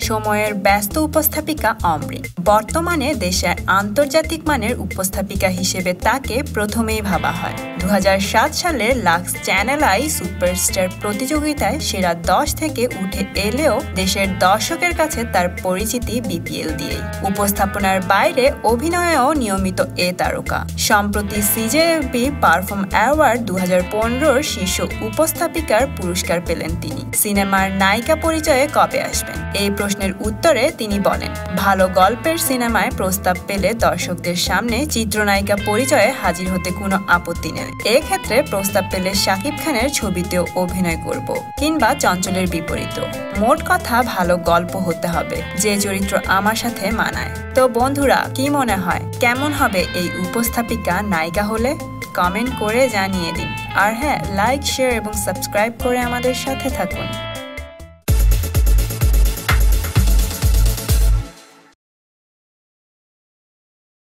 সময়ের ব্যস্ত উপস্থাপিকা অমৃত। বর্তমানে দেশে আন্তর্জাতিক মানের উপস্থাপিকা হিসেবে তাকে প্রথমেই ভাবা হয়। 2007 সালে লাক্স চ্যানেল আই সুপারস্টার প্রতিযোগিতায় সেরা 10 থেকে উঠে এলেও দেশের দর্শকের কাছে তার পরিচিতি বিপিএল দিয়েই। উপস্থাপনার বাইরে অভিনয়েও নিয়মিত এ তারকা। সম্প্রতি সিজেএফবি পারফর্ম অ্যাওয়ার্ড 2015 শীর্ষ উপস্থাপিকার পুরস্কার পেলেন তিনি। সিনেমার নায়িকা পরিচয়ে কবে আসবেন? এই প্রশ্নের উত্তরে তিনি বলেন, ভালো গল্পের সিনেমায় প্রস্তাব পেলে দর্শকদের সামনে চিত্রনায়িকা পরিচয়ে হাজির হতে কোনো আপত্তি নেই। এক্ষেত্রে প্রস্তাব পেলে শাকিব খানের ছবিতেও অভিনয় করব, কিংবা চঞ্চলের বিপরীত। মোট কথা, ভালো গল্প হতে হবে, যে চরিত্র আমার সাথে মানায়। তো বন্ধুরা, কি মনে হয় কেমন হবে এই উপস্থাপিকা নায়িকা হলে? কমেন্ট করে জানিয়ে দিন। আর হ্যাঁ, লাইক, শেয়ার এবং সাবস্ক্রাইব করে আমাদের সাথে থাকুন।